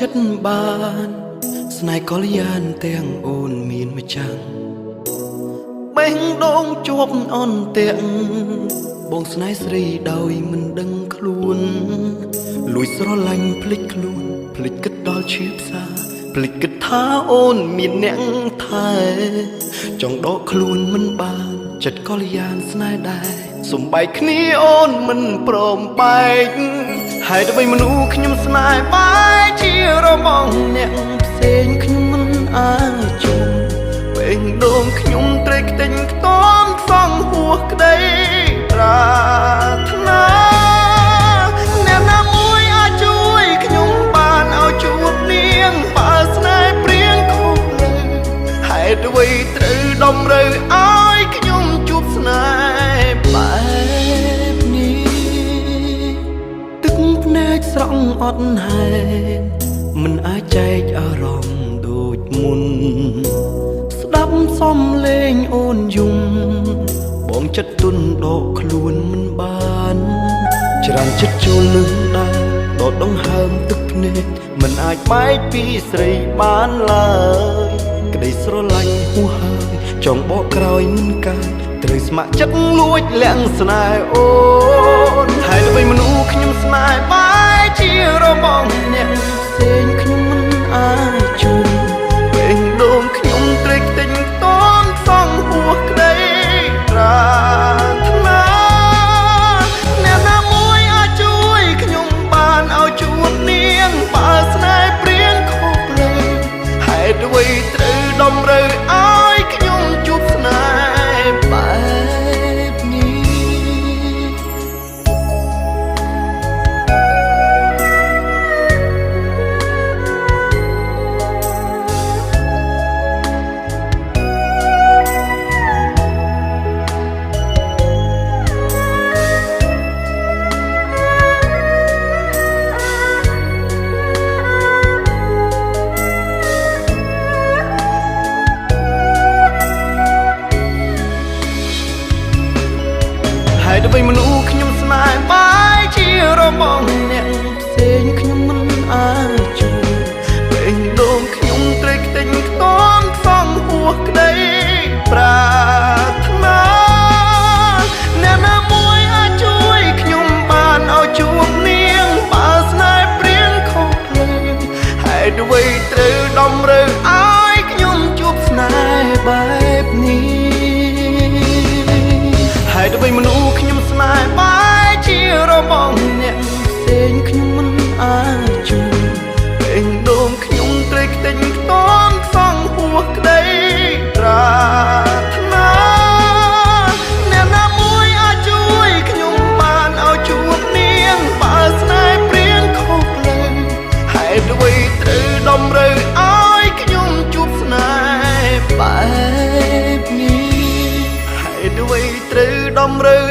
ចិត្តបានស្នេហ៍កល្យានទាំងអូនមានម្ចាំងបេះដូងជាប់អន់ទាំងបងស្នេហ៍ស្រីដោយមិនដឹងខ្លួនលួចស្រឡាញ់ភ្លេចខ្លួនភ្លេចគិតដល់ឈឺផ្សាភ្លេចគិតថាអូនមានអ្នកថែចង់ដកខ្លួនមិនបានចិត្តកល្យានស្នេហ៍ដែរសំបែកគ្នាអូនមិនព្រមបែកហើយដើម្បីមនុស្សខ្ញុំស្នេហ៍បែកជារបងអ្នកផ្សេងខ្ញុំមិនអាចជុំពេញដងខ្ញុំត្រេកខ្ទេញខ្ទាំខ្សងហួសក្តីប្រាថ្នាអ្នកណាមួយអាចជួយខ្ញុំបានឲ្យជួបនាងបើស្នេហ៍ព្រៀងខុសលើហេតុអ្វីត្រូវតម្រូវឲ្យខ្ញុំជួបស្នេហ៍បែបនេះទឹកភ្នែកស្រង់អត់ហេតុមិនអាចចែកអារម្មណ៍ដូចមុនស្ដាប់សំឡេងអូនយំបងចិត្តទុនដកខ្លួនមិនបានច្រើនចិត្តចូលនឹងដែរដកដង្ហើមទឹកភ្នែកមិនអាចបែកពីស្រីបានឡើយក្តីស្រឡាញ់ហួសហើយចង់បកក្រោយមិនកាត់ត្រូវស្ម័គ្រចិត្តលួចលាក់ស្នេហ៍អូនហើយដើម្បីមនុស្សខ្ញុំស្នេហ៍បែកជារបងអ្នកផ្សេងខ្ញុំមិនអាចជួបពេញដងខ្ញុំត្រេកខ្ទេញខ្ទាំខ្សងហួសក្តីប្រាថ្នាអ្នកណាមួយអាចជួយខ្ញុំបានឲ្យជួបនាងបើស្នេហ៍ព្រៀងខុសលើហេតុអ្វីត្រូវតម្រូវឲ្យខ្ញុំជួបស្នេហ៍បែបនេះហើយដើម្បីមនុស្សខ្ញុំស្នេហ៍បែកជារបងអ្នកផ្សេងខ្ញុំមិនអាចជួបពេញដងខ្ញុំត្រេកខ្ទេញខ្ទាំខ្សងហួសក្តីប្រាថ្នាអ្នកណាមួយអាចជួយខ្ញុំបានឲ្យជួបនាងបើស្នេហ៍ព្រៀងខុសភ្លើងហេតុអ្វីត្រូវតម្រូវឲ្យខ្ញុំជួបស្នេហ៍បែបនេះហើយដើម្បីមនុស្សខ្ញុំស្នេហ៍បែកជារបងអ្នកផ្សេងខ្ញុំមិនអាចជួបពេញដងខ្ញុំត្រេកខ្ទេញខ្ទាំខ្សងហួសក្តីប្រាថ្នាអ្នកណាមួយអាចជួយខ្ញុំបានឲ្យជួបនាងបើស្នេហ៍ព្រៀងខុសលើហេតុអ្វីត្រូវតម្រូវឲ្យខ្ញុំជួបស្នេហ៍បែបនេះហេតុអ្វីត្រូវតម្រូវ